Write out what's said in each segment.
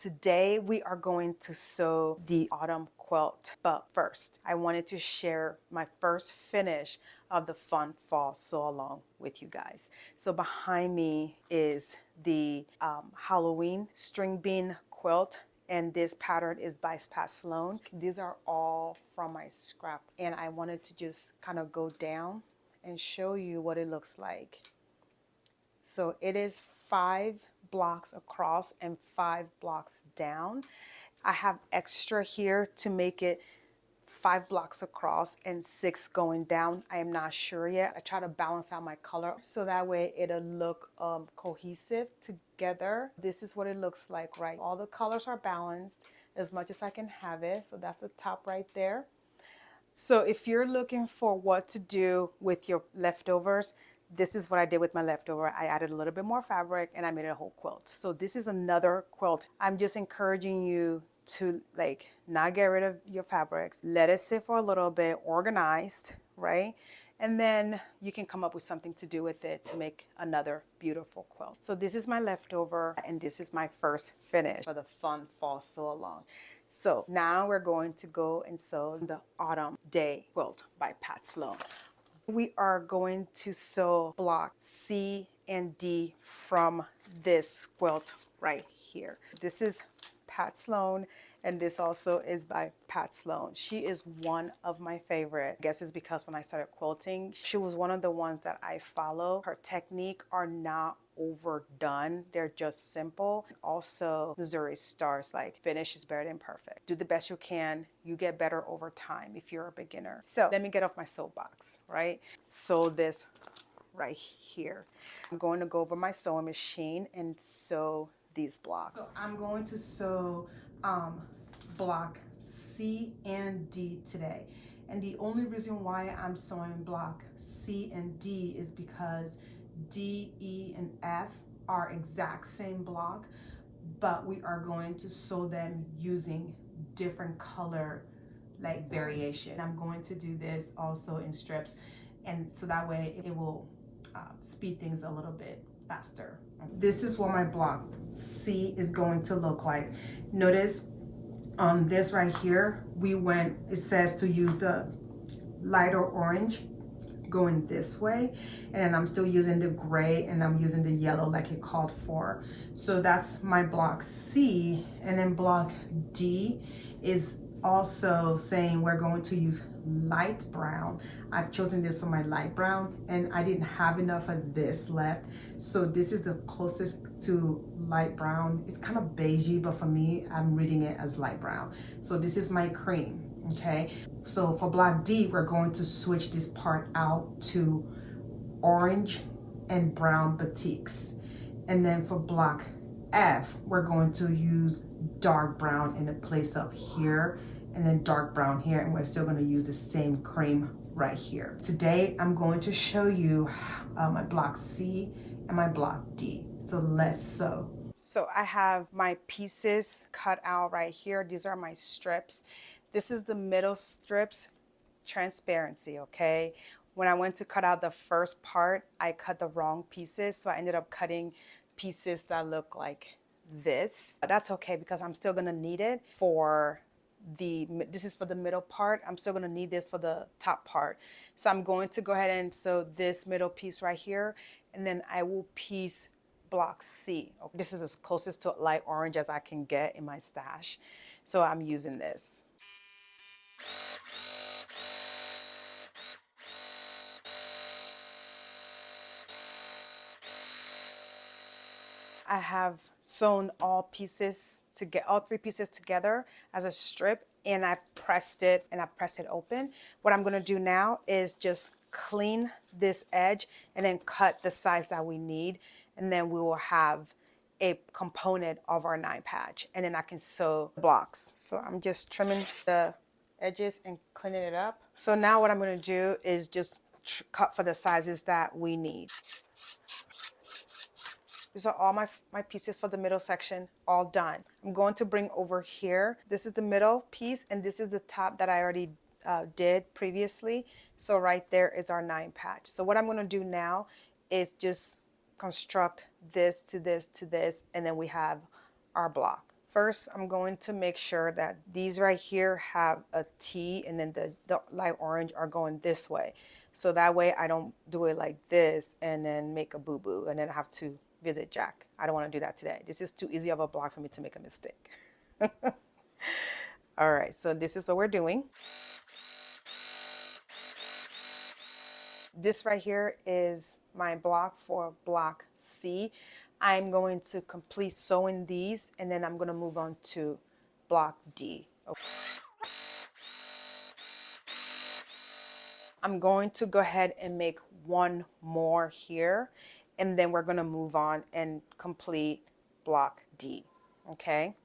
Today we are going to sew the autumn quilt, but first I wanted to share my first finish of the fun fall sew along with you guys. So behind me is the Halloween string bean quilt, and this pattern is by Pat Sloan. These are all from my scrap, and I wanted to just kind of go down and show you what it looks like. So it is 5 blocks across and 5 blocks down. I have extra here to make it 5 blocks across and 6 going down. I am not sure yet. I try to balance out my color so that way it'll look cohesive together. This is what it looks like, right? All the colors are balanced as much as I can have it. So that's the top right there. So if you're looking for what to do with your leftovers, this is what I did with my leftover. I added a little bit more fabric and I made a whole quilt. So this is another quilt. I'm just encouraging you to not get rid of your fabrics. Let it sit for a little bit, organized, right? And then you can come up with something to do with it to make another beautiful quilt. So this is my leftover and this is my first finish for the fun fall sew along. So now we're going to go and sew the Autumn Day quilt by Pat Sloan. We are going to sew block C and D from this quilt right here. This is Pat Sloan, and this also is by Pat Sloan. She is one of my favorite. I guess it's because when I started quilting, she was one of the ones that I follow. Her technique are not overdone. They're just simple. Also, Missouri Stars, like finish is better than perfect. Do the best you can. You get better over time if you're a beginner. So let me get off my soapbox, right? Sew this right here. I'm going to go over my sewing machine and sew these blocks. So I'm going to sew block C and D today. And the only reason why I'm sewing block C and D is because D, E, and F are exact same block, but we are going to sew them using different color variation. I'm going to do this also in strips, and so that way it will speed things a little bit faster. This is what my block C is going to look like. Notice on this right here, it says to use the lighter orange going this way, and then I'm still using the gray and I'm using the yellow like it called for. So that's my block C, and then block D is also saying we're going to use light brown. I've chosen this for my light brown and I didn't have enough of this left, so this is the closest to light brown. It's kind of beigey, but for me, I'm reading it as light brown. So this is my cream. Okay, so for block D, we're going to switch this part out to orange and brown batiks. And then for block F, we're going to use dark brown in the place of here, and then dark brown here, and we're still going to use the same cream right here. Today, I'm going to show you my block C and my block D. So let's sew. So I have my pieces cut out right here. These are my strips. This is the middle strips, transparency, okay? When I went to cut out the first part, I cut the wrong pieces, so I ended up cutting pieces that look like this. But that's okay because I'm still gonna need it for this is for the middle part. I'm still gonna need this for the top part. So I'm going to go ahead and sew this middle piece right here, and then I will piece block C. This is as closest to light orange as I can get in my stash. So I'm using this. I have sewn all 3 pieces together as a strip, and I've pressed it open. What I'm gonna do now is just clean this edge and then cut the size that we need, and then we will have a component of our 9 patch, and then I can sew blocks. So I'm just trimming the edges and cleaning it up. So now what I'm gonna do is just cut for the sizes that we need. These are all my pieces for the middle section, all done. I'm going to bring over here. This is the middle piece, and this is the top that I already did previously. So right there is our 9 patch. So what I'm gonna do now is just construct this to this to this, and then we have our block First, I'm going to make sure that these right here have a T, and then the light orange are going this way. So that way I don't do it like this and then make a boo-boo and then I have to visit Jack. I don't want to do that today. This is too easy of a block for me to make a mistake. All right, so this is what we're doing. This right here is my block for block C. I'm going to complete sewing these and then I'm going to move on to block D. Okay. I'm going to go ahead and make one more here and then we're going to move on and complete block D. Okay.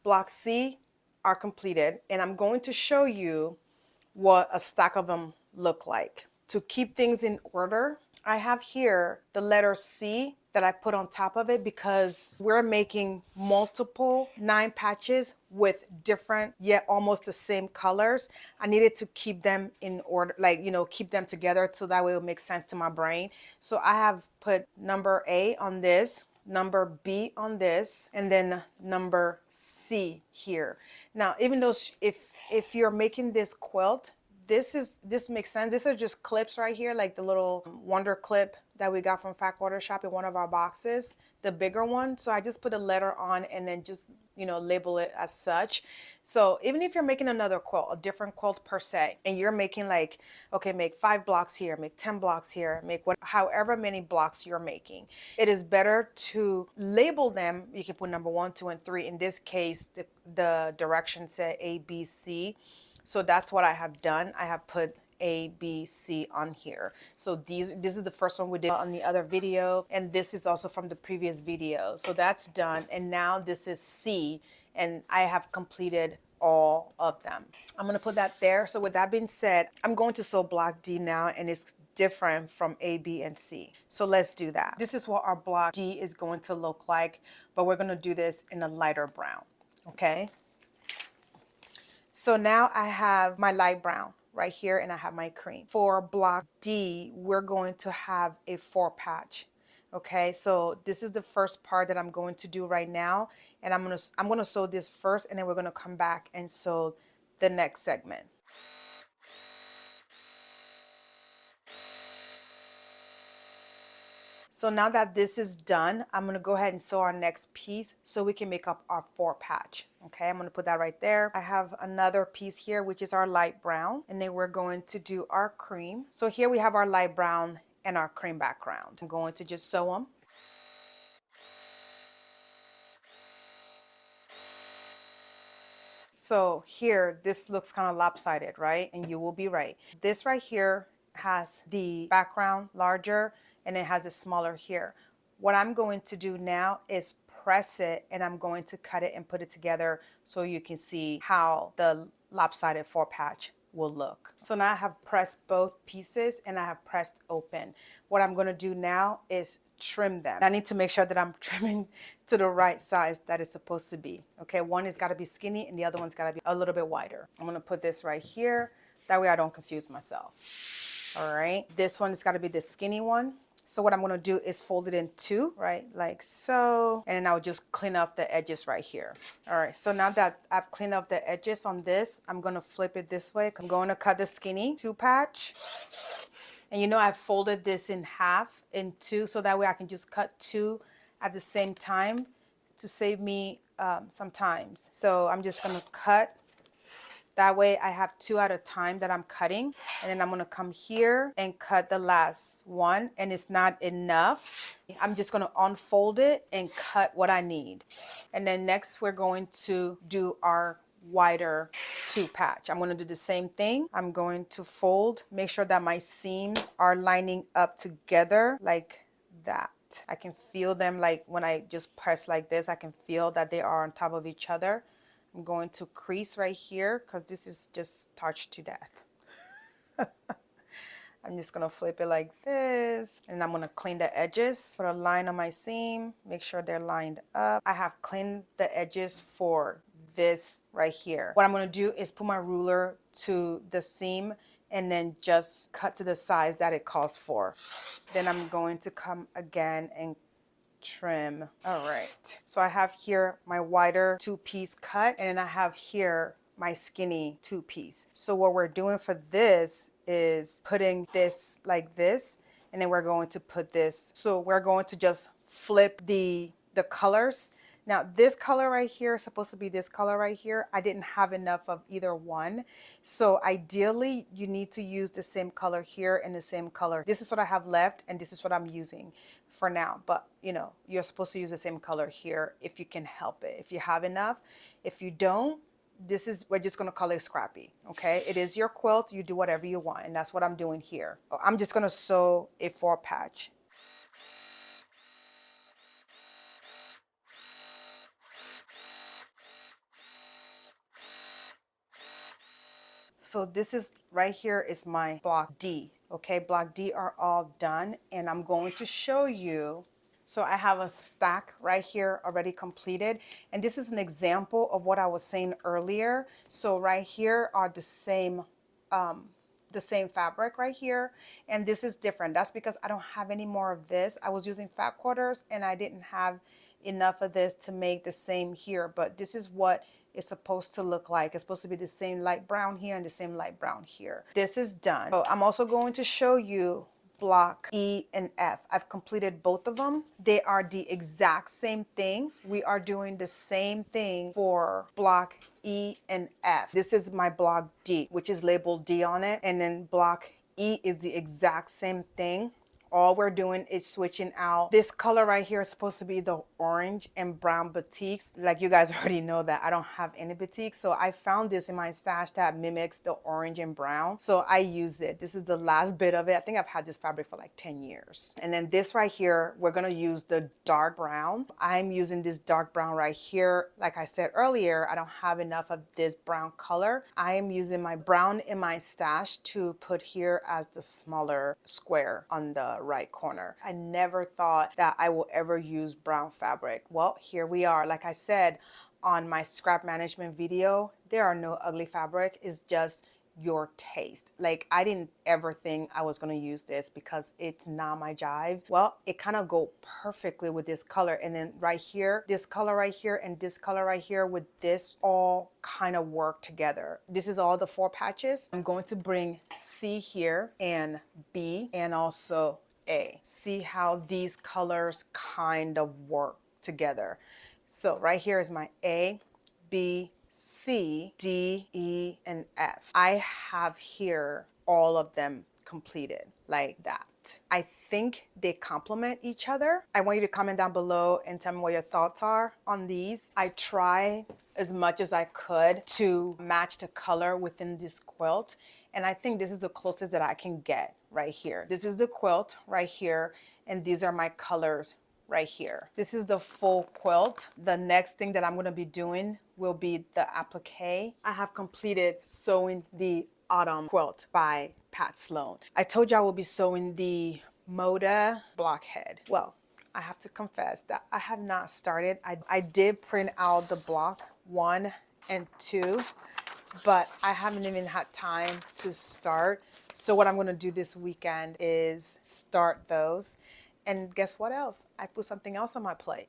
Block C are completed and I'm going to show you what a stack of them look like. To keep things in order, I have here the letter C that I put on top of it because we're making multiple 9 patches with different yet almost the same colors. I needed to keep them in order, like, you know, keep them together so that way it will make sense to my brain. So I have put number A on this, number B on this, and then number C here. Now, even though if you're making this quilt, this makes sense. These are just clips right here, like the little wonder clip that we got from Fat Quarter Shop in one of our boxes, the bigger one. So I just put a letter on and then just, you know, label it as such. So even if you're making another quilt, a different quilt per se, and you're making like, okay, make 5 blocks here, make 10 blocks here, make however many blocks you're making, it is better to label them. You can put number 1, 2, and 3. In this case, the directions say A, B, C. So that's what I have done. I have put A, B, C on here. So this is the first one we did on the other video, and this is also from the previous video. So that's done, and now this is C, and I have completed all of them. I'm gonna put that there. So with that being said, I'm going to sew block D now, and it's different from A, B, and C. So let's do that. This is what our block D is going to look like, but we're gonna do this in a lighter brown, okay? So now I have my light brown right here and I have my cream. For block D, we're going to have a 4 patch. Okay, so this is the first part that I'm going to do right now. And I'm gonna sew this first and then we're gonna come back and sew the next segment. So now that this is done, I'm gonna go ahead and sew our next piece so we can make up our 4 patch. Okay, I'm gonna put that right there. I have another piece here, which is our light brown, and then we're going to do our cream. So here we have our light brown and our cream background. I'm going to just sew them. So here, this looks kind of lopsided, right? And you will be right. This right here has the background larger and it has it smaller here. What I'm going to do now is press it and I'm going to cut it and put it together so you can see how the lopsided 4 patch will look. So now I have pressed both pieces and I have pressed open. What I'm going to do now is trim them. I need to make sure that I'm trimming to the right size that it's supposed to be. Okay, one has got to be skinny and the other one's got to be a little bit wider. I'm going to put this right here. That way I don't confuse myself. All right, this one has got to be the skinny one. So what I'm going to do is fold it in 2, right, like so, and then I'll just clean up the edges right here. All right, so now that I've cleaned up the edges on this, I'm going to flip it this way. I'm going to cut the skinny 2 patch. And you know, I've folded this in half in 2, so that way I can just cut 2 at the same time to save me some time. So I'm just going to cut. That way I have 2 at a time that I'm cutting. And then I'm going to come here and cut the last one. And it's not enough. I'm just going to unfold it and cut what I need. And then next we're going to do our wider 2 patch. I'm going to do the same thing. I'm going to fold, make sure that my seams are lining up together like that. I can feel them, like when I just press like this, I can feel that they are on top of each other. I'm going to crease right here because this is just touched to death. I'm just going to flip it like this and I'm going to clean the edges, put a line on my seam, make sure they're lined up. I have cleaned the edges for this right here. What I'm going to do is put my ruler to the seam and then just cut to the size that it calls for. Then I'm going to come again and trim. All right, so I have here my wider 2-piece cut, and then I have here my skinny 2-piece. So what we're doing for this is putting this like this, and then we're going to put this. So we're going to just flip the colors. Now this color right here is supposed to be this color right here. I didn't have enough of either one. So ideally you need to use the same color here and the same color. This is what I have left, and this is what I'm using for now. But you know, you're supposed to use the same color here if you can help it, if you have enough. If you don't, this is, we're just going to call it scrappy. Okay, it is your quilt, you do whatever you want, and that's what I'm doing here. I'm just going to sew a 4-patch. So this is right here is my block D. Okay, block D are all done, and I'm going to show you. So I have a stack right here already completed, and this is an example of what I was saying earlier. So right here are the same fabric right here, and this is different. That's because I don't have any more of this. I was using fat quarters and I didn't have enough of this to make the same here, but this is what it's supposed to look like. It's supposed to be the same light brown here and the same light brown here. This is done. So I'm also going to show you block E and F. I've completed both of them. They are the exact same thing. We are doing the same thing for block E and F. This is my block D, which is labeled D on it. And then block E is the exact same thing. All we're doing is switching out. This color right here is supposed to be the orange and brown batiks. Like you guys already know that I don't have any batiks. So I found this in my stash that mimics the orange and brown. So I used it. This is the last bit of it. I think I've had this fabric for like 10 years. And then this right here, we're gonna use the dark brown. I'm using this dark brown right here. Like I said earlier, I don't have enough of this brown color. I am using my brown in my stash to put here as the smaller square on the right corner. I never thought that I will ever use brown fabric. Well, here we are. Like I said on my scrap management video, there are no ugly fabric. It's just your taste. Like I didn't ever think I was going to use this because it's not my jive. Well, it kind of go perfectly with this color, and then right here, this color right here and this color right here with this all kind of work together. This is all the 4 patches. I'm going to bring C here and B and also A. See how these colors kind of work together. So right here is my A, B, C, D, E, and F. I have here all of them completed like that. I think they complement each other. I want you to comment down below and tell me what your thoughts are on these. I try as much as I could to match the color within this quilt, and I think this is the closest that I can get right here. This is the quilt right here, and these are my colors right here. This is the full quilt. The next thing that I'm going to be doing will be the applique. I have completed sewing the autumn quilt by Pat Sloan. I told you I will be sewing the Moda blockhead. Well, I have to confess that I have not started. I did print out the block 1 and 2, but I haven't even had time to start. So what I'm going to do this weekend is start those. And guess what else? I put something else on my plate.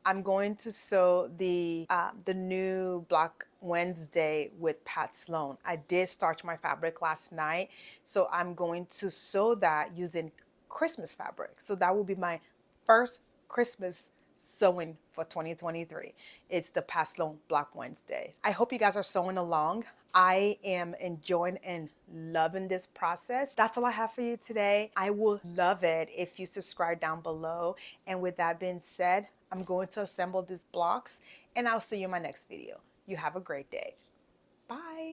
I'm going to sew the new Block Wednesday with Pat Sloan. I did starch my fabric last night, so I'm going to sew that using Christmas fabric. So that will be my first Christmas sewing for 2023. It's the Pat Sloan Block Wednesdays. I hope you guys are sewing along. I am enjoying and loving this process. That's all I have for you today. I will love it if you subscribe down below. And with that being said, I'm going to assemble these blocks, and I'll see you in my next video. You have a great day. Bye.